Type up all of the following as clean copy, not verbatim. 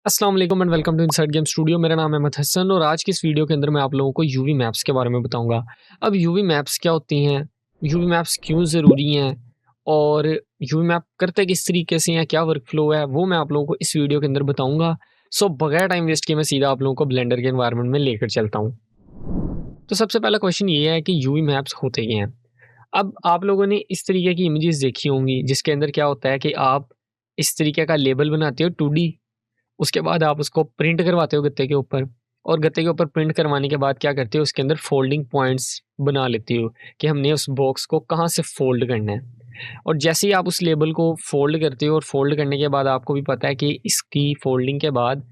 अस्सलाम वालेकुम and welcome to inside game studio. मेरा नाम है अहमद हसन और आज की इस वीडियो के अंदर मैं आप लोगों को यूवी मैप्स के बारे में बताऊंगा। अब यूवी मैप्स क्या होती हैं, यूवी मैप्स क्यों ज़रूरी हैं और यूवी मैप करते किस तरीके से हैं, क्या वर्क फ्लो है, वो मैं आप लोगों को इस वीडियो के अंदर बताऊंगा। सो बगैर टाइम वेस्ट किए मैं सीधा आप लोगों को ब्लेंडर के एनवायरनमेंट में लेकर चलता हूँ। तो सबसे पहला क्वेश्चन ये है कि यूवी मैप्स होते क्या हैं। अब आप लोगों ने इस तरीके की इमेजेस देखी होंगी जिसके अंदर क्या होता है कि आप इस तरीके का लेबल बनाते हो 2D, उसके बाद आप उसको प्रिंट करवाते हो गत्ते के ऊपर और गत्ते के ऊपर प्रिंट करवाने के बाद क्या करते हो, उसके अंदर फोल्डिंग पॉइंट्स बना लेते हो कि हमने उस बॉक्स को कहाँ से फोल्ड करना है। और जैसे ही आप उस लेबल को फोल्ड करते हो और फोल्ड करने के बाद आपको भी पता है कि इसकी फोल्डिंग के बाद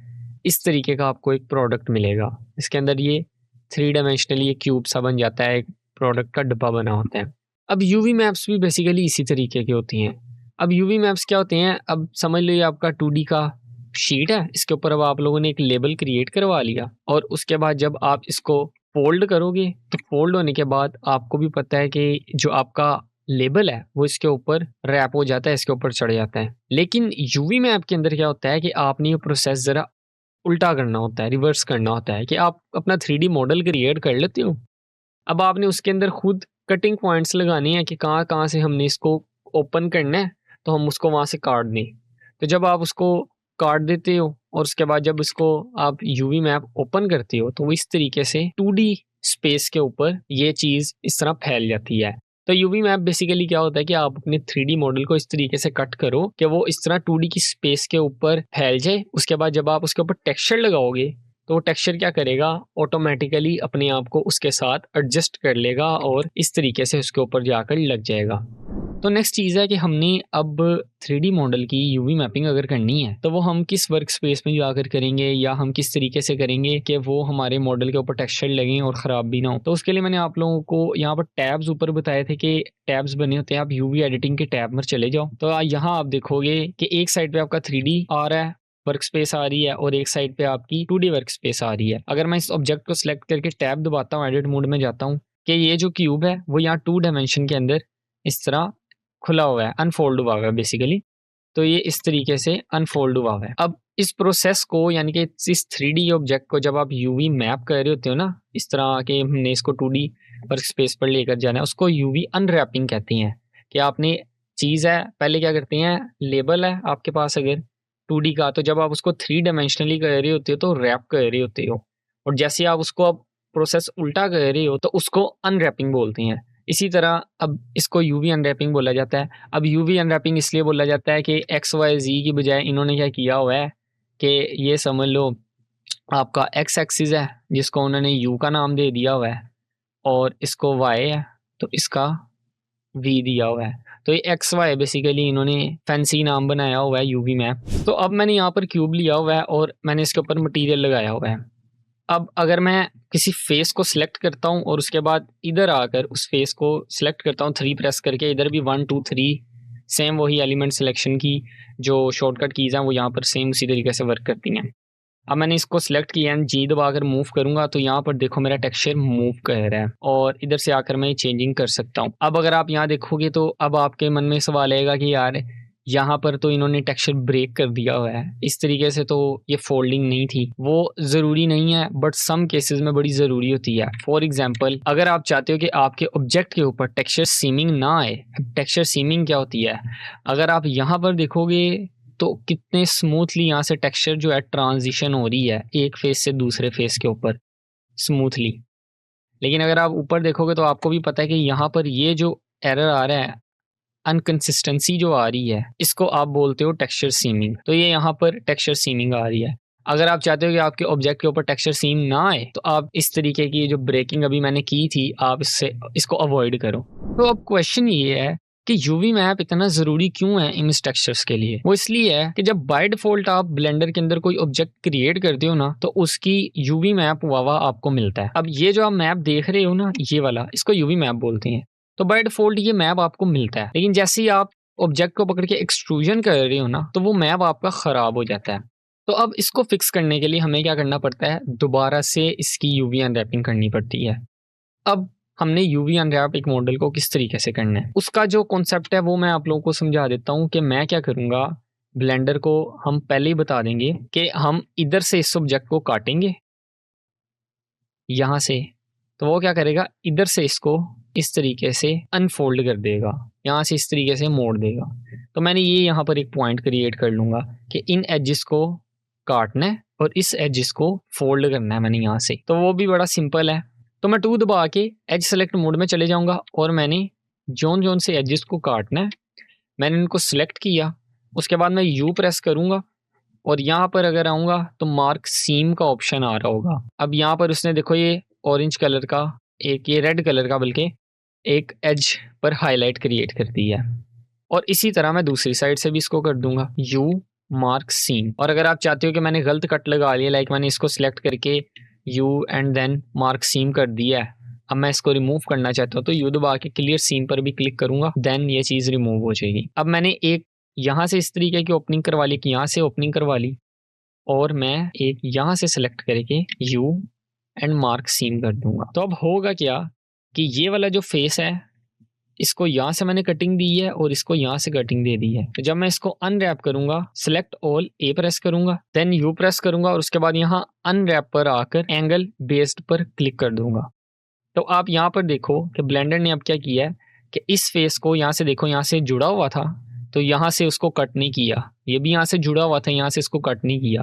इस तरीके का आपको एक प्रोडक्ट मिलेगा। इसके अंदर ये 3 डायमेंशनली ये क्यूब सा बन जाता है, एक प्रोडक्ट का डब्बा बना होता है। अब यूवी मैप्स भी बेसिकली इसी तरीके की होती हैं। अब यूवी मैप्स क्या होते हैं, अब समझ लो ये आपका 2D का शीट है, इसके ऊपर अब आप लोगों ने एक लेबल क्रिएट करवा लिया और उसके बाद जब आप इसको फोल्ड करोगे तो फोल्ड होने के बाद आपको भी पता है कि जो आपका लेबल है वो इसके ऊपर रैप हो जाता है, इसके ऊपर चढ़ जाता है। लेकिन यूवी मैप के अंदर क्या होता है कि आपने ये प्रोसेस ज़रा उल्टा करना होता है, रिवर्स करना होता है कि आप अपना 3D मॉडल क्रिएट कर लेते हो। अब आपने उसके अंदर खुद कटिंग पॉइंट्स लगाने हैं कि कहाँ-कहाँ से हमने इसको ओपन करना है, तो हम उसको वहाँ से काट दें। तो जब आप उसको काट देते हो और उसके बाद जब इसको आप यूवी मैप ओपन करते हो, तो वो इस तरीके से 2D स्पेस के ऊपर ये चीज़ इस तरह फैल जाती है। तो यूवी मैप बेसिकली क्या होता है कि आप अपने 3D मॉडल को इस तरीके से कट करो कि वो इस तरह 2D की स्पेस के ऊपर फैल जाए। उसके बाद जब आप उसके ऊपर टेक्सचर लगाओगे तो वो टेक्सचर क्या करेगा, ऑटोमेटिकली अपने आप को उसके साथ एडजस्ट कर लेगा और इस तरीके से उसके ऊपर जाकर लग जाएगा। तो नेक्स्ट चीज़ है कि हमने अब 3D मॉडल की यूवी मैपिंग अगर करनी है तो वो हम किस वर्क स्पेस में जाकर करेंगे या हम किस तरीके से करेंगे कि वो हमारे मॉडल के ऊपर टेक्सचर लगें और ख़राब भी ना हो। तो उसके लिए मैंने आप लोगों को यहाँ पर टैब्स ऊपर बताए थे कि टैब्स बने होते हैं, आप यूवी एडिटिंग के टैब में चले जाओ तो यहाँ आप देखोगे कि एक साइड पे आपका 3D आ रहा है, वर्क स्पेस आ रही है और एक साइड पे आपकी 2D वर्क स्पेस आ रही है। अगर मैं इस ऑब्जेक्ट को सिलेक्ट करके टैब दबाता हूँ, एडिट मोड में जाता हूँ कि ये जो क्यूब है वो यहाँ 2 डायमेंशन के अंदर इस तरह खुला हुआ है, अनफोल्ड हुआ हुआ है बेसिकली। तो ये इस तरीके से अनफोल्ड हुआ हुआ है। अब इस प्रोसेस को यानी कि इस 3D ऑब्जेक्ट को जब आप यूवी मैप कर रहे होते हो ना, इस तरह के हमने इसको 2D वर्क स्पेस पर लेकर जाना है, उसको यूवी अनरैपिंग कहते हैं। कि आपने चीज़ है, पहले क्या करते हैं, लेबल है आपके पास अगर 2D का, तो जब आप उसको 3 डायमेंशनली कर रहे होते हो तो रैप कर रहे होते हो और जैसे आप उसको अब प्रोसेस उल्टा कर रहे हो तो उसको अनरैपिंग बोलते हैं। इसी तरह अब इसको यूवी अनरैपिंग बोला जाता है। अब यूवी अनरैपिंग इसलिए बोला जाता है कि एक्स वाई जी की बजाय इन्होंने क्या किया हुआ है कि ये समझ लो आपका एक्स एक्सिस है जिसको उन्होंने यू का नाम दे दिया हुआ है और इसको वाई है तो इसका वी दिया हुआ है। तो ये एक्स वाई बेसिकली इन्होंने फैंसी नाम बनाया हुआ है यूवी मैप। तो अब मैंने यहाँ पर क्यूब लिया हुआ है और मैंने इसके ऊपर मटेरियल लगाया हुआ है। अब अगर मैं किसी फेस को सिलेक्ट करता हूँ और उसके बाद इधर आकर उस फेस को सिलेक्ट करता हूँ 3 प्रेस करके, इधर भी 1 2 3 सेम वही एलिमेंट सिलेक्शन की जो शॉर्टकट कीज़ हैं वो यहाँ पर सेम उसी तरीके से वर्क करती हैं। अब मैंने इसको सिलेक्ट किया है, जी दबाकर मूव करूंगा तो यहाँ पर देखो मेरा टेक्सचर मूव कर रहा है और इधर से आकर मैं चेंजिंग कर सकता हूँ। अब अगर आप यहाँ देखोगे तो अब आपके मन में सवाल आएगा कि यार यहाँ पर तो इन्होंने टेक्सचर ब्रेक कर दिया हुआ है, इस तरीके से तो ये फोल्डिंग नहीं थी। वो ज़रूरी नहीं है बट सम केसेस में बड़ी ज़रूरी होती है। फॉर एग्जांपल अगर आप चाहते हो कि आपके ऑब्जेक्ट के ऊपर टेक्सचर सीमिंग ना आए, टेक्सचर सीमिंग क्या होती है, अगर आप यहाँ पर देखोगे तो कितने स्मूथली यहाँ से टेक्सचर जो है ट्रांजिशन हो रही है एक फेस से दूसरे फेस के ऊपर स्मूथली। लेकिन अगर आप ऊपर देखोगे तो आपको भी पता है कि यहाँ पर ये जो एरर आ रहा है, अनकंसिस्टेंसी जो आ रही है, इसको आप बोलते हो टेक्सचर सीमिंग। तो ये यहाँ पर टेक्सचर सीमिंग आ रही है। अगर आप चाहते हो कि आपके ऑब्जेक्ट के ऊपर टेक्सचर सीम ना आए तो आप इस तरीके की जो ब्रेकिंग अभी मैंने की थी आप इसको अवॉइड करो। तो अब क्वेश्चन ये है कि यूवी मैप इतना ज़रूरी क्यों है इन स्ट्रक्चर्स के लिए। वो इसलिए है कि जब बाय डिफ़ॉल्ट आप ब्लेंडर के अंदर कोई ऑब्जेक्ट क्रिएट करते हो ना तो उसकी यूवी मैप वावा आपको मिलता है। अब ये जो आप मैप देख रहे हो ना, ये वाला, इसको यूवी मैप बोलते हैं। तो बाय डिफ़ॉल्ट ये मैप आपको मिलता है, लेकिन जैसे ही आप ऑब्जेक्ट को पकड़ के एक्सट्रूजन कर रहे हो ना तो वो मैप आपका ख़राब हो जाता है। तो अब इसको फिक्स करने के लिए हमें क्या करना पड़ता है, दोबारा से इसकी यूवी अनरैपिंग करनी पड़ती है। अब हमने यूवी अनरैप एक मॉडल को किस तरीके से करना है, उसका जो कॉन्सेप्ट है वो मैं आप लोगों को समझा देता हूँ कि मैं क्या करूँगा। ब्लेंडर को हम पहले ही बता देंगे कि हम इधर से इस ऑब्जेक्ट को काटेंगे यहाँ से, तो वो क्या करेगा, इधर से इसको इस तरीके से अनफोल्ड कर देगा, यहाँ से इस तरीके से मोड़ देगा। तो मैंने ये यहाँ पर एक पॉइंट क्रिएट कर लूँगा कि इन एजेस को काटना है और इस एजेस को फोल्ड करना है मैंने यहाँ से। तो वो भी बड़ा सिंपल है। तो मैं 2 दबा के एज सेलेक्ट मोड में चले जाऊँगा और मैंने जोन से एजेस को काटना है, मैंने इनको सिलेक्ट किया। उसके बाद मैं यू प्रेस करूँगा और यहाँ पर अगर आऊँगा तो मार्क सीम का ऑप्शन आ रहा होगा। अब यहाँ पर उसने देखो ये ऑरेंज कलर का, एक ये रेड कलर का बल्कि एक एज पर हाईलाइट क्रिएट कर दी है। और इसी तरह मैं दूसरी साइड से भी इसको कर दूंगा यू मार्क सीम। और अगर आप चाहते हो कि मैंने गलत कट लगा लिया, लाइक मैंने इसको सिलेक्ट करके यू एंड देन मार्क सीम कर दिया है, अब मैं इसको रिमूव करना चाहता हूँ तो यू दबा के क्लियर सीम पर भी क्लिक करूंगा, देन ये चीज़ रिमूव हो जाएगी। अब मैंने एक यहाँ से इस तरीके की ओपनिंग करवा ली, कि यहाँ से ओपनिंग करवा ली और मैं एक यहाँ से सिलेक्ट करके यू एंड मार्क सीम कर दूंगा। तो अब होगा क्या कि ये वाला जो फेस है इसको यहाँ से मैंने कटिंग दी है और इसको यहाँ से कटिंग दे दी है। तो जब मैं इसको अनरैप करूंगा, सिलेक्ट ऑल ए प्रेस करूंगा, देन यू प्रेस करूंगा और उसके बाद यहाँ अनरैप पर आकर एंगल बेस्ड पर क्लिक कर दूंगा। तो आप यहाँ पर देखो कि ब्लेंडर ने अब क्या किया है कि इस फेस को यहाँ से देखो, यहाँ से जुड़ा हुआ था तो यहाँ से उसको कट नहीं किया, ये भी यहाँ से जुड़ा हुआ था, यहाँ से इसको कट नहीं किया,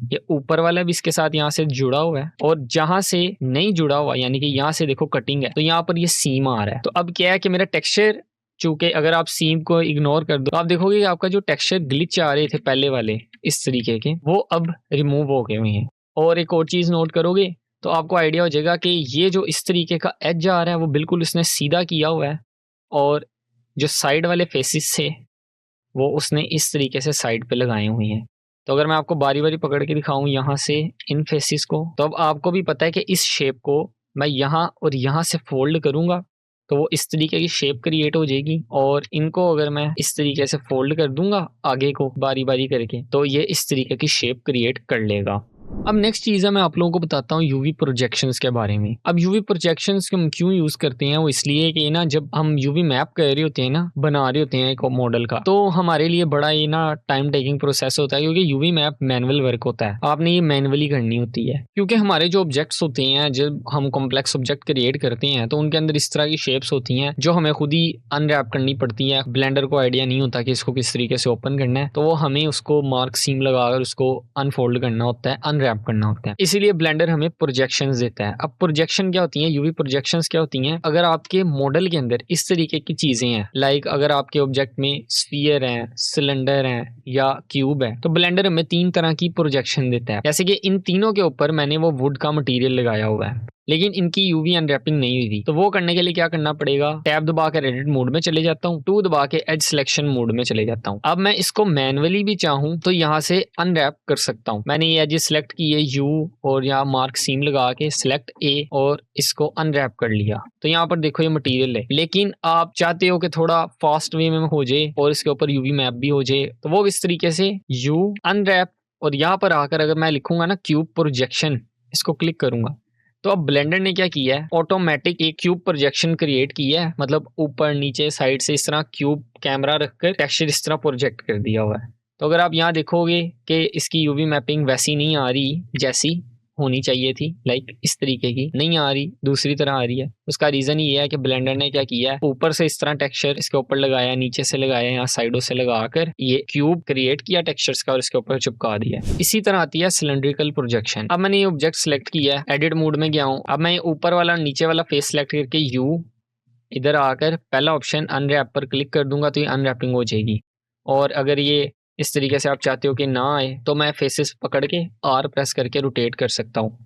ये ऊपर वाला भी इसके साथ यहाँ से जुड़ा हुआ है और जहां से नहीं जुड़ा हुआ यानी कि यहाँ से देखो कटिंग है तो यहाँ पर ये सीम आ रहा है। तो अब क्या है कि मेरा टेक्सचर, चूंकि अगर आप सीम को इग्नोर कर दो तो आप देखोगे कि आपका जो टेक्सचर ग्लिच आ रहे थे पहले वाले इस तरीके के, वो अब रिमूव हो गए हुए हैं। और एक और चीज नोट करोगे तो आपको आइडिया हो जाएगा कि ये जो इस तरीके का एज आ रहा है वो बिल्कुल इसने सीधा किया हुआ है और जो साइड वाले फेसिस थे वो उसने इस तरीके से साइड पे लगाए हुए हैं। तो अगर मैं आपको बारी बारी पकड़ के दिखाऊं यहाँ से इन फेसिस को, तो अब आपको भी पता है कि इस शेप को मैं यहाँ और यहाँ से फोल्ड करूंगा तो वो इस तरीके की शेप क्रिएट हो जाएगी। और इनको अगर मैं इस तरीके से फोल्ड कर दूंगा आगे को बारी बारी करके तो ये इस तरीके की शेप क्रिएट कर लेगा। अब नेक्स्ट चीज़ है, मैं आप लोगों को बताता हूँ यूवी प्रोजेक्शंस के बारे में। अब यूवी प्रोजेक्शंस हम क्यों यूज़ करते हैं, वो इसलिए कि ना जब हम यूवी मैप कर रहे होते हैं ना, बना रहे होते हैं एक मॉडल का, तो हमारे लिए बड़ा ये ना टाइम टेकिंग प्रोसेस होता है क्योंकि यूवी मैप मैनुअल वर्क होता है, आपने ये मैनुअली करनी होती है। क्योंकि हमारे जो ऑब्जेक्ट्स होते हैं, जब हम कॉम्प्लेक्स ऑब्जेक्ट क्रिएट करते हैं तो उनके अंदर इस तरह की शेप्स होती हैं जो हमें खुद ही अनरैप करनी पड़ती है। ब्लेंडर को आइडिया नहीं होता कि इसको किस तरीके से ओपन करना है, तो वो हमें उसको मार्क सीम लगाकर उसको अनफोल्ड करना होता है, अनरैप करना होता है। इसीलिए ब्लेंडर हमें प्रोजेक्शंस देता है। अब प्रोजेक्शन क्या होती हैं, यूवी प्रोजेक्शंस क्या होती हैं, अगर आपके मॉडल के अंदर इस तरीके की चीजें हैं, लाइक अगर आपके ऑब्जेक्ट में स्फीयर है, सिलेंडर है या क्यूब है, तो ब्लेंडर हमें 3 तरह की प्रोजेक्शन देता है। जैसे कि इन तीनों के ऊपर मैंने वो वुड का मटेरियल लगाया हुआ है लेकिन इनकी यूवी अनरैपिंग नहीं हुई थी, तो वो करने के लिए क्या करना पड़ेगा, टैब दबा कर एडिट मोड में चले जाता हूँ, 2 दबा के एज सिलेक्शन मोड में चले जाता हूँ। अब मैं इसको मैनुअली भी चाहूँ तो यहाँ से अनरैप कर सकता हूँ। मैंने ये एज सिलेक्ट किए यू और यहाँ मार्क सीम लगा के सिलेक्ट ए और इसको अनरैप कर लिया, तो यहाँ पर देखो ये मटीरियल है। लेकिन आप चाहते हो कि थोड़ा फास्ट वे में हो जाए और इसके ऊपर यूवी मैप भी हो जाए, तो वो इस तरीके से यू अनरैप और यहाँ पर आकर अगर मैं लिखूंगा ना क्यूब प्रोजेक्शन, इसको क्लिक करूंगा तो अब ब्लेंडर ने क्या किया है, ऑटोमेटिक एक क्यूब प्रोजेक्शन क्रिएट किया है, मतलब ऊपर नीचे साइड से इस तरह क्यूब कैमरा रखकर टेक्सचर इस तरह प्रोजेक्ट कर दिया हुआ है। तो अगर आप यहाँ देखोगे कि इसकी यूवी मैपिंग वैसी नहीं आ रही जैसी होनी चाहिए थी, लाइक इस तरीके की नहीं आ रही, दूसरी तरह आ रही है। उसका रीजन ये है कि ब्लेंडर ने क्या किया है, ऊपर से इस तरह टेक्सचर इसके ऊपर लगाया, नीचे से लगाया, यहाँ साइडों से लगाकर ये क्यूब क्रिएट किया टेक्सचर्स का और इसके ऊपर चिपका दिया। इसी तरह आती है सिलेंड्रिकल प्रोजेक्शन। अब मैंने ये ऑब्जेक्ट सिलेक्ट किया है, एडिट मोड में गया हूँ, अब मैं ऊपर वाला नीचे वाला फेस सिलेक्ट करके यू इधर आकर पहला ऑप्शन अनरैप पर क्लिक कर दूंगा तो ये अनरैपिंग हो जाएगी। और अगर ये इस तरीके से आप चाहते हो कि ना आए तो मैं फेसेस पकड़ के आर प्रेस करके रोटेट कर सकता हूँ।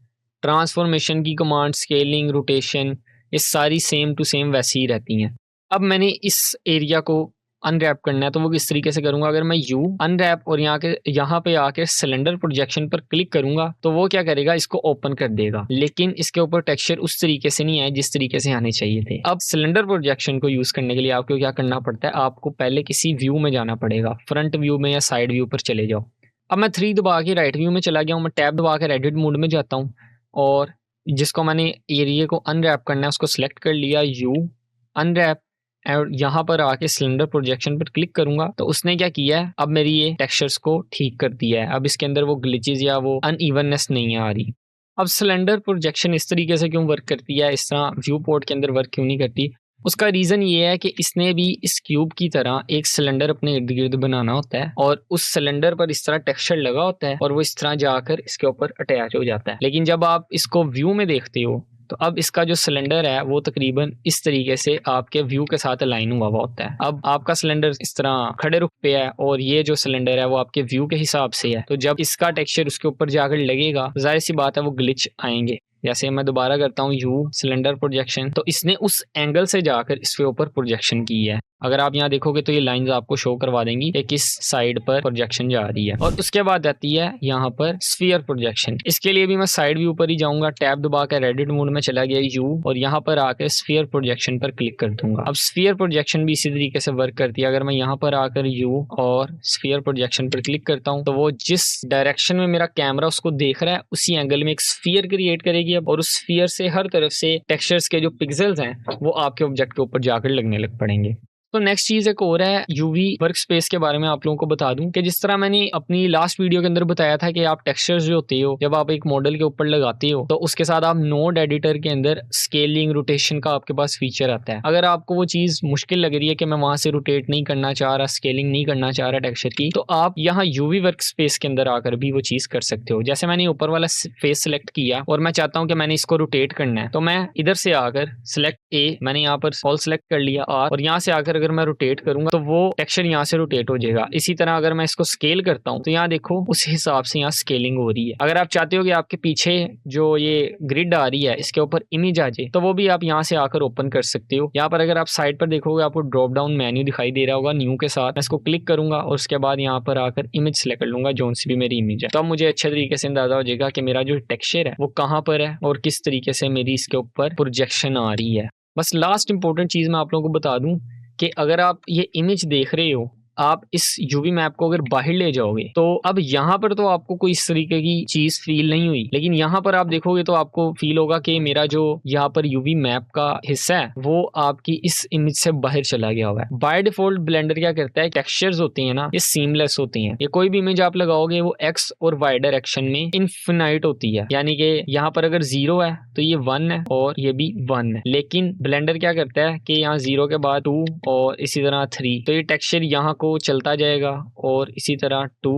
ट्रांसफॉर्मेशन की कमांड, स्केलिंग, रोटेशन, ये सारी सेम टू सेम वैसी ही रहती हैं। अब मैंने इस एरिया को अनरैप करना है तो वो किस तरीके से करूंगा, अगर मैं यू अनरैप और यहाँ पे आके सिलेंडर प्रोजेक्शन पर क्लिक करूंगा तो वो क्या करेगा, इसको ओपन कर देगा, लेकिन इसके ऊपर टेक्सचर उस तरीके से नहीं आए जिस तरीके से आने चाहिए थे। अब सिलेंडर प्रोजेक्शन को यूज करने के लिए आपको क्या करना पड़ता है, आपको पहले किसी व्यू में जाना पड़ेगा, फ्रंट व्यू में या साइड व्यू पर चले जाओ। अब मैं 3 दबा के राइट व्यू में चला गया हूँ, मैं टैब दबा के एडिट मोड में जाता हूँ और जिसको मैंने एरिया को अनरैप करना है उसको सिलेक्ट कर लिया, यू अनरैप और यहाँ पर आके सिलेंडर प्रोजेक्शन पर क्लिक करूंगा तो उसने क्या किया है, अब मेरी ये टेक्सचर्स को ठीक कर दिया है। अब इसके अंदर वो ग्लिचेस या वो अनइवननेस नहीं आ रही। अब सिलेंडर प्रोजेक्शन इस तरीके से क्यों वर्क करती है, इस तरह व्यू पोर्ट के अंदर वर्क क्यों नहीं करती, उसका रीज़न ये है कि इसने भी इस क्यूब की तरह एक सिलेंडर अपने इर्द-गिर्द बनाना होता है और उस सिलेंडर पर इस तरह टेक्सचर लगा होता है और वो इस तरह जाकर इसके ऊपर अटैच हो जाता है। लेकिन जब आप इसको व्यू में देखते हो तो अब इसका जो सिलेंडर है वो तकरीबन इस तरीके से आपके व्यू के साथ अलाइन हुआ हुआ होता है। अब आपका सिलेंडर इस तरह खड़े रुख पे है और ये जो सिलेंडर है वो आपके व्यू के हिसाब से है, तो जब इसका टेक्सचर उसके ऊपर जाकर लगेगा, जाहिर सी बात है वो ग्लिच आएंगे। जैसे मैं दोबारा करता हूँ यू सिलेंडर प्रोजेक्शन, तो इसने उस एंगल से जाकर इसके ऊपर प्रोजेक्शन की है। अगर आप यहाँ देखोगे तो ये लाइंस आपको शो करवा देंगी कि किस साइड पर प्रोजेक्शन जा रही है। और उसके बाद आती है यहाँ पर स्फीयर प्रोजेक्शन। इसके लिए भी मैं साइड व्यू पर ही जाऊंगा, टैब दबा कर एडिट मोड में चला गया यू और यहाँ पर आकर स्फीयर प्रोजेक्शन पर क्लिक कर दूंगा। अब स्फीयर प्रोजेक्शन भी इसी तरीके से वर्क करती है। अगर मैं यहाँ पर आकर यू और स्फीयर प्रोजेक्शन पर क्लिक करता हूँ तो वो जिस डायरेक्शन में मेरा कैमरा उसको देख रहा है उसी एंगल में एक स्फीयर क्रिएट करेगी अब, और उस स्फीयर से हर तरफ से टेक्सचर्स के जो पिक्सेल्स हैं वो आपके ऑब्जेक्ट के ऊपर जाकर लगने लग पड़ेंगे। तो नेक्स्ट चीज़ एक और है, यूवी वर्क स्पेस के बारे में आप लोगों को बता दूं कि जिस तरह मैंने अपनी लास्ट वीडियो के अंदर बताया था कि आप टेक्सचर्स जो होते हो जब आप एक मॉडल के ऊपर लगाते हो तो उसके साथ आप नोड एडिटर के अंदर स्केलिंग रोटेशन का आपके पास फीचर आता है। अगर आपको वो चीज़ मुश्किल लग रही है कि मैं वहां से रोटेट नहीं करना चाह रहा, स्केलिंग नहीं करना चाह रहा टेक्सचर की, तो आप यहाँ यूवी वर्क स्पेस के अंदर आकर भी वो चीज़ कर सकते हो। जैसे मैंने ऊपर वाला फेस सेलेक्ट किया और मैं चाहता हूँ कि मैंने इसको रोटेट करना है, तो मैं इधर से आकर सिलेक्ट ए, मैंने यहाँ पर ऑल सेलेक्ट कर लिया और यहाँ से आकर अगर मैं रोटेट करूंगा तो वो टेक्सचर यहाँ से रोटेट हो जाएगा। इसी तरह अगर मैं इसको स्केल करता हूँ तो यहाँ देखो उस हिसाब से यहाँ स्केलिंग हो रही है। अगर आप चाहते हो कि आपके पीछे जो ये ग्रिड आ रही है इसके ऊपर इमेज आ जाए तो वो भी आप यहाँ से आकर ओपन कर सकते हो। यहाँ पर अगर आप साइड पर देखोगे आपको ड्रॉप डाउन मेन्यू दिखाई दे रहा होगा न्यू के साथ, मैं इसको क्लिक करूंगा और उसके बाद यहाँ पर आकर इमेज सेलेक्ट कर लूंगा जो सी भी मेरी इमेज है, तो अब मुझे अच्छे तरीके से अंदाजा हो जाएगा कि मेरा जो टेक्सचर है वो कहाँ पर है और किस तरीके से मेरी इसके ऊपर प्रोजेक्शन आ रही है। बस लास्ट इंपॉर्टेंट चीज मैं आप लोगों को बता दूं कि अगर आप ये इमेज देख रहे हो, आप इस यूवी मैप को अगर बाहर ले जाओगे तो अब यहाँ पर तो आपको कोई इस तरीके की चीज फील नहीं हुई, लेकिन यहाँ पर आप देखोगे तो आपको फील होगा कि मेरा जो यहाँ पर यूवी मैप का हिस्सा है वो आपकी इस इमेज से बाहर चला गया हुआ है। बाय डिफॉल्ट ब्लेंडर क्या करता है, टेक्सचर्स होते हैं ना ये सीमलेस होती हैं। ये कोई भी इमेज आप लगाओगे वो एक्स और वाई डायरेक्शन में इनफिनाइट होती है, यानी कि यहाँ पर अगर 0 है तो ये 1 है और ये भी 1 है। लेकिन ब्लेंडर क्या करता है कि यहाँ 0 के बाद 2 और इसी तरह 3, तो ये टेक्सचर यहाँ को चलता जाएगा और इसी तरह 2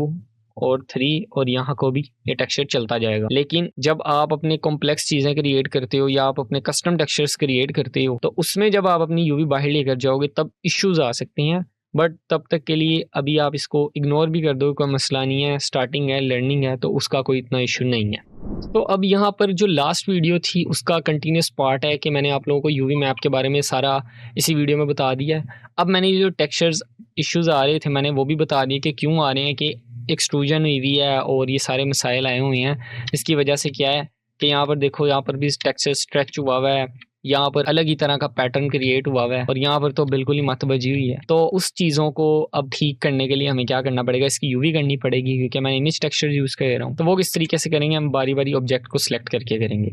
और 3 और यहाँ को भी ये टेक्सचर चलता जाएगा। लेकिन जब आप अपने कॉम्प्लेक्स चीज़ें क्रिएट करते हो या आप अपने कस्टम टेक्सचर्स क्रिएट करते हो तो उसमें जब आप अपनी यूवी बाहर लेकर जाओगे तब इश्यूज आ सकते हैं, बट तब तक के लिए अभी आप इसको इग्नोर भी कर दो, कोई मसला नहीं है, स्टार्टिंग है, लर्निंग है, तो उसका कोई इतना इशू नहीं है। तो अब यहाँ पर जो लास्ट वीडियो थी उसका कंटिन्यूस पार्ट है कि मैंने आप लोगों को यूवी मैप के बारे में सारा इसी वीडियो में बता दिया है। अब मैंने जो टेक्सचर्स इश्यूज आ रहे थे मैंने वो भी बता दिए कि क्यों आ रहे हैं, कि एक्सट्रूजन हुई है और ये सारे मसाइल आए हुए हैं। इसकी वजह से क्या है कि यहाँ पर देखो, यहाँ पर भी टेक्सचर स्ट्रेच हुआ हुआ है, यहाँ पर अलग ही तरह का पैटर्न क्रिएट हुआ हुआ है और यहाँ पर तो बिल्कुल ही मत बजी हुई है। तो उस चीज़ों को अब ठीक करने के लिए हमें क्या करना पड़ेगा, इसकी यूवी करनी पड़ेगी क्योंकि मैं इमेज टेक्सचर यूज़ कर रहा हूँ। तो वो किस तरीके से करेंगे, हम बारी बारी ऑब्जेक्ट को सिलेक्ट करके करेंगे।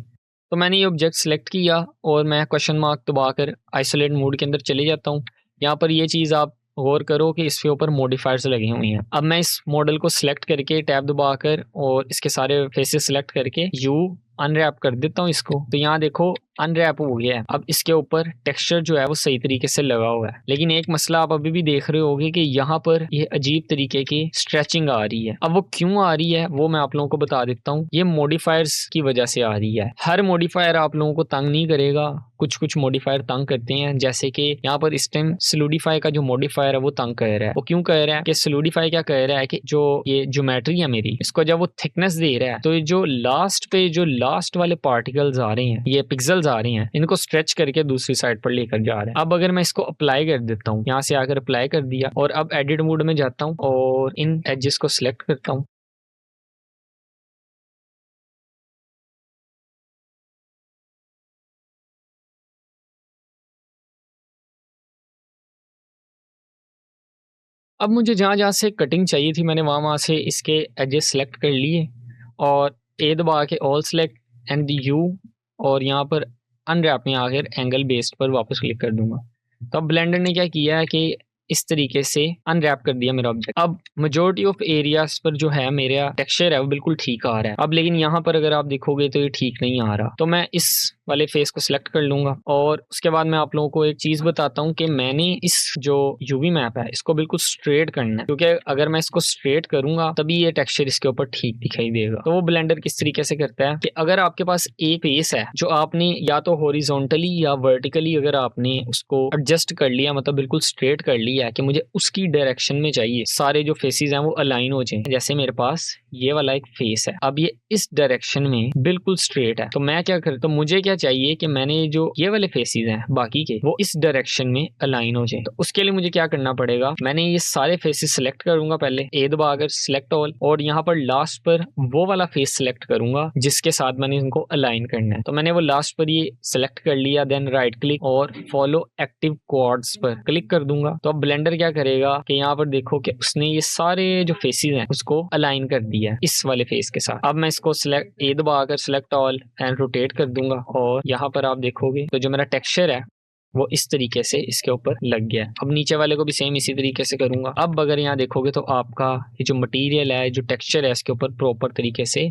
तो मैंने ये ऑब्जेक्ट सेलेक्ट किया और मैं क्वेश्चन मार्क दबाकर आइसोलेट मोड के अंदर चले जाता हूँ। यहाँ पर ये चीज़ आप गौर करो कि इसके ऊपर मॉडिफायर्स लगे हुए हैं। अब मैं इस मॉडल को सिलेक्ट करके टैब दबाकर और इसके सारे फेसेस सिलेक्ट करके यू अनरैप कर देता हूँ इसको, तो यहाँ देखो अनरैप हो गया है। अब इसके ऊपर टेक्सचर जो है वो सही तरीके से लगा हुआ है, लेकिन एक मसला आप अभी भी देख रहे होगे कि यहाँ पर ये अजीब तरीके की स्ट्रेचिंग आ रही है। अब वो क्यों आ रही है वो मैं आप लोगों को बता देता हूँ। ये मॉडिफायर्स की वजह से आ रही है। हर मॉडिफायर आप लोगों को तंग नहीं करेगा, कुछ कुछ मॉडिफायर तंग करते हैं। जैसे कि यहाँ पर इस टाइम सोलिडिफाई का जो मॉडिफायर है वो तंग कर रहा है। वो क्यों कह रहा है कि सोलिडिफाई क्या कह रहा है कि जो ये ज्योमेट्री है मेरी, इसको जब वो थिकनेस दे रहा है तो जो लास्ट पे जो लास्ट वाले पार्टिकल्स आ रहे हैं, ये पिक्सेल्स आ रहे हैं, इनको स्ट्रेच करके दूसरी साइड पर लेकर जा रहे हैं। अब अगर मैं इसको अप्लाई कर देता हूँ, यहाँ से आकर अप्लाई कर दिया और अब एडिट मोड में जाता हूँ और इन एजेस को सिलेक्ट करता हूँ। अब मुझे जहाँ-जहाँ से कटिंग चाहिए थी मैंने वहाँ-वहाँ से इसके एजेस सेलेक्ट कर लिए और ए दबा के ऑल सेलेक्ट एंड यू और यहाँ पर अनरैप में आकर एंगल बेस्ड पर वापस क्लिक कर दूंगा। तो अब ब्लेंडर ने क्या किया है कि इस तरीके से अनरैप कर दिया मेरा ऑब्जेक्ट। अब मेजॉरिटी ऑफ एरियाज पर जो है मेरा टेक्सचर है वो बिल्कुल ठीक आ रहा है। अब लेकिन यहाँ पर अगर आप देखोगे तो ये ठीक नहीं आ रहा, तो मैं इस वाले फेस को सिलेक्ट कर लूंगा और उसके बाद मैं आप लोगों को एक चीज बताता हूँ कि मैंने इस जो यूवी मैप है इसको बिल्कुल स्ट्रेट करना है, क्योंकि अगर मैं इसको स्ट्रेट करूंगा तभी ये टेक्सचर इसके ऊपर ठीक दिखाई देगा। तो वो ब्लेंडर किस तरीके से करता है कि अगर आपके पास एक फेस है जो आपने या तो हॉरिजॉन्टली या वर्टिकली अगर आपने उसको एडजस्ट कर लिया, मतलब बिल्कुल स्ट्रेट कर लिया है कि मुझे उसकी डायरेक्शन में चाहिए, सारे जो फेसेस हैं वो अलाइन हो जाएं। जैसे मेरे पास ये वाला एक फेस है, अब ये इस डायरेक्शन में बिल्कुल स्ट्रेट है, तो मैं क्या करता, तो मुझे क्या चाहिए कि मैंने जो ये वाले फेसेस हैं बाकी के वो इस डायरेक्शन में अलाइन हो जाए। तो उसके लिए मुझे क्या करना पड़ेगा, मैंने ये सारे फेसेस सिलेक्ट करूंगा, पहले ए दबाकर सिलेक्ट ऑल, और यहाँ पर लास्ट पर वो वाला फेस सिलेक्ट करूंगा जिसके साथ मैंने इनको अलाइन करना है। तो मैंने वो लास्ट पर ये सिलेक्ट कर लिया, देन राइट क्लिक और फॉलो एक्टिव क्वाड्स पर क्लिक कर दूंगा। तो अब ब्लेंडर क्या करेगा कि यहाँ पर देखो कि उसने ये सारे जो फेसेस हैं उसको अलाइन कर दिया है इस वाले फेस के साथ। अब मैं इसको सिलेक्ट ए दबाकर सिलेक्ट ऑल एंड रोटेट कर दूंगा और यहाँ पर आप देखोगे तो जो मेरा टेक्सचर है वो इस तरीके से इसके ऊपर लग गया है। अब नीचे वाले को भी सेम इसी तरीके से करूंगा। अब अगर यहाँ देखोगे तो आपका ये जो मटेरियल है, जो टेक्सचर है, इसके ऊपर प्रॉपर तरीके से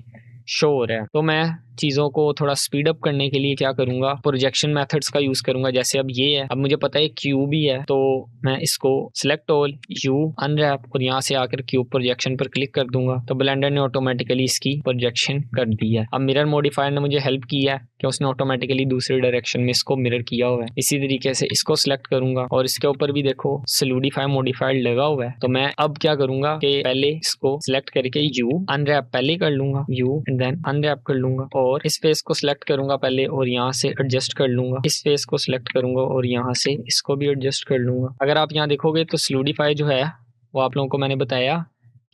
शो हो रहा है। तो मैं चीज़ों को थोड़ा स्पीड अप करने के लिए क्या करूंगा, प्रोजेक्शन मेथड्स का यूज करूंगा। जैसे अब ये है, अब मुझे पता है क्यूब ही है, तो मैं इसको सिलेक्ट ऑल, यू, अनरैप और यहाँ से आकर क्यूब प्रोजेक्शन पर क्लिक कर दूंगा। तो ब्लेंडर ने ऑटोमेटिकली इसकी प्रोजेक्शन कर दी है। अब मिरर मॉडिफायर ने मुझे हेल्प किया है कि उसने ऑटोमेटिकली दूसरे डायरेक्शन में इसको मिरर किया हुआ है। इसी तरीके से इसको सिलेक्ट करूंगा और इसके ऊपर भी देखो सोलिडिफाई मॉडिफायर लगा हुआ है। तो मैं अब क्या करूंगा कि पहले इसको सिलेक्ट करके यू अनरैप पहले कर लूंगा, यू एंड देन अनरैप कर लूंगा और इस फेस को सिलेक्ट करूंगा पहले और यहाँ से एडजस्ट कर लूंगा। इस फेस को सिलेक्ट करूंगा और यहाँ से इसको भी एडजस्ट कर लूंगा। अगर आप यहाँ देखोगे तो सोलिडिफाई जो है वो आप लोगों को मैंने बताया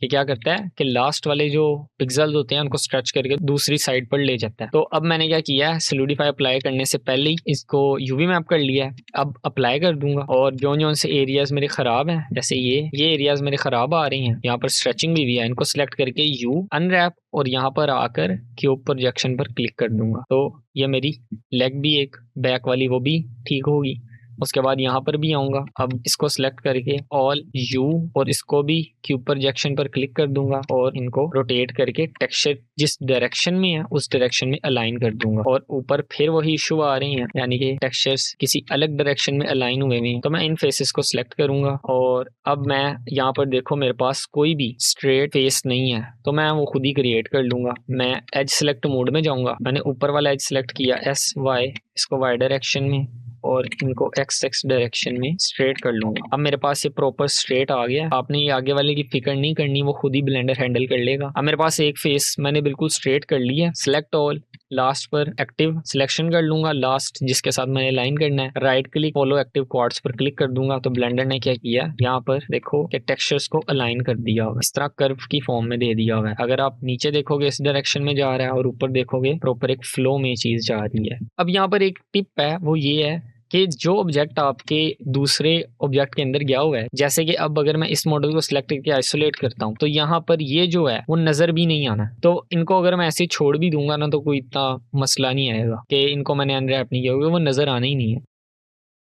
कि क्या करता है कि लास्ट वाले जो पिक्सेल्स होते हैं उनको स्ट्रेच करके दूसरी साइड पर ले जाता है। तो अब मैंने क्या किया है, सोलिडिफाई अप्लाई करने से पहले ही इसको यूवी मैप कर लिया है। अब अप्लाई कर दूंगा और जो से एरियाज मेरे खराब हैं, जैसे ये एरियाज मेरे खराब आ रही हैं, यहाँ पर स्ट्रेचिंग भी है, इनको सिलेक्ट करके यू अनरैप और यहाँ पर आकर क्यूब प्रोजेक्शन पर क्लिक कर दूंगा। तो ये मेरी लेग भी एक बैक वाली वो भी ठीक होगी। उसके बाद यहाँ पर भी आऊंगा, अब इसको सिलेक्ट करके ऑल यू और इसको भी क्यूब प्रोजेक्शन पर क्लिक कर दूंगा और इनको रोटेट करके टेक्सचर जिस डायरेक्शन में है उस डायरेक्शन में अलाइन कर दूंगा। और ऊपर फिर वही इशू आ रही हैं, यानी कि टेक्सचर्स किसी अलग डायरेक्शन में अलाइन हुए हैं। तो मैं इन फेसेस को सिलेक्ट करूंगा और अब मैं यहाँ पर देखो मेरे पास कोई भी स्ट्रेट फेस नहीं है, तो मैं वो खुद ही क्रिएट कर लूंगा। मैं एज सिलेक्ट मोड में जाऊंगा, मैंने ऊपर वाला एज सिलेक्ट किया एस वाई, इसको वाई डायरेक्शन में और इनको एक्स एक्स डायरेक्शन में स्ट्रेट कर लूंगा। अब मेरे पास ये प्रॉपर स्ट्रेट आ गया। आपने ये आगे वाले की फिक्र नहीं करनी, वो खुद ही ब्लेंडर हैंडल कर लेगा। अब मेरे पास एक फेस मैंने बिल्कुल स्ट्रेट कर लिया। सिलेक्ट ऑल, लास्ट पर एक्टिव सिलेक्शन कर लूंगा, लास्ट जिसके साथ मैंने लाइन करना है, right click follow active quads पर क्लिक कर दूंगा। तो ब्लेंडर ने क्या किया, यहाँ पर देखो कि टेक्सचर्स को अलाइन कर दिया हुआ, इस तरह कर्व की फॉर्म में दे दिया हुआ है। अगर आप नीचे देखोगे इस डायरेक्शन में जा रहा है और ऊपर देखोगे प्रॉपर एक फ्लो में चीज जा रही है। अब यहाँ पर एक टिप है, वो ये है कि जो ऑब्जेक्ट आपके दूसरे ऑब्जेक्ट के अंदर गया हुआ है, जैसे कि अब अगर मैं इस मॉडल को सिलेक्ट करके आइसोलेट करता हूं तो यहाँ पर ये जो है वो नजर भी नहीं आना। तो इनको अगर मैं ऐसे छोड़ भी दूंगा ना तो कोई इतना मसला नहीं आएगा कि इनको मैंने अनरैप नहीं किया, वो नजर आना ही नहीं है।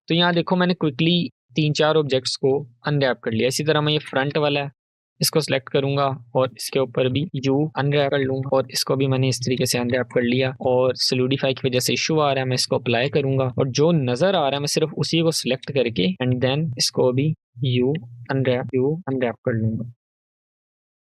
तो यहाँ देखो मैंने क्विकली 3-4 ऑब्जेक्ट्स को अनरैप कर लिया। इसी तरह मैं ये फ्रंट वाला है, इसको सिलेक्ट करूंगा और इसके ऊपर भी यू अनरैप कर लूंगा और इसको भी मैंने इस तरीके से अनरैप कर लिया। और सोलिडिफाई की वजह से इशू आ रहा है, मैं इसको अप्लाई करूंगा और जो नजर आ रहा है मैं सिर्फ उसी को सिलेक्ट करके एंड देन इसको भी यू अनरैप कर लूंगा।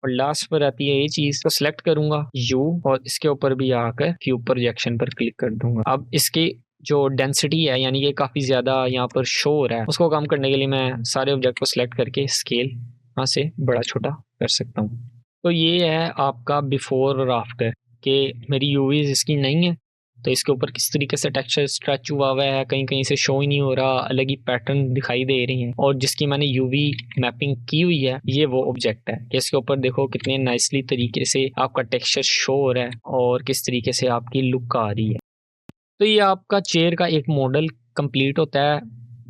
और लास्ट पर आती है ये चीज, तो सिलेक्ट करूंगा यू और इसके ऊपर भी आकर क्यूब प्रोजेक्शन पर क्लिक कर दूंगा। अब इसकी जो डेंसिटी है, यानी कि काफी ज्यादा यहाँ पर शो हो रहा है, उसको कम करने के लिए मैं सारे ऑब्जेक्ट को सिलेक्ट करके स्केल यहाँ से बड़ा छोटा कर सकता हूँ। तो ये है आपका बिफोर और आफ्टर कि मेरी यूवीज इसकी नहीं है तो इसके ऊपर किस तरीके से टेक्सचर स्ट्रेच हुआ हुआ है, कहीं कहीं से शो ही नहीं हो रहा, अलग ही पैटर्न दिखाई दे रही हैं। और जिसकी मैंने यूवी मैपिंग की हुई है ये वो ऑब्जेक्ट है कि इसके ऊपर देखो कितने नाइसली तरीके से आपका टेक्सचर शो हो रहा है और किस तरीके से आपकी लुक आ रही है। तो ये आपका चेयर का एक मॉडल कंप्लीट होता है,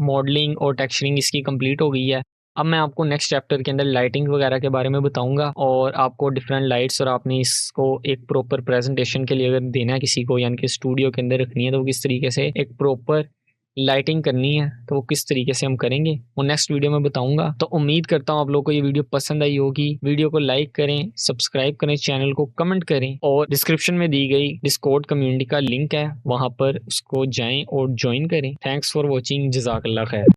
मॉडलिंग और टेक्सचरिंग इसकी कंप्लीट हो गई है। अब मैं आपको नेक्स्ट चैप्टर के अंदर लाइटिंग वगैरह के बारे में बताऊंगा और आपको डिफरेंट लाइट्स, और आपने इसको एक प्रॉपर प्रेजेंटेशन के लिए अगर देना है किसी को, यानी कि स्टूडियो के अंदर रखनी है, तो किस तरीके से एक प्रॉपर लाइटिंग करनी है तो वो किस तरीके से हम करेंगे वो नेक्स्ट वीडियो में बताऊंगा। तो उम्मीद करता हूँ आप लोगों को ये वीडियो पसंद आई होगी। वीडियो को लाइक करें, सब्सक्राइब करें, चैनल को कमेंट करें और डिस्क्रिप्शन में दी गई डिस्कॉर्ड कम्युनिटी का लिंक है, वहां पर उसको जाएं और ज्वाइन करें। Thanks for watching. जज़ाकल्लाह खैर।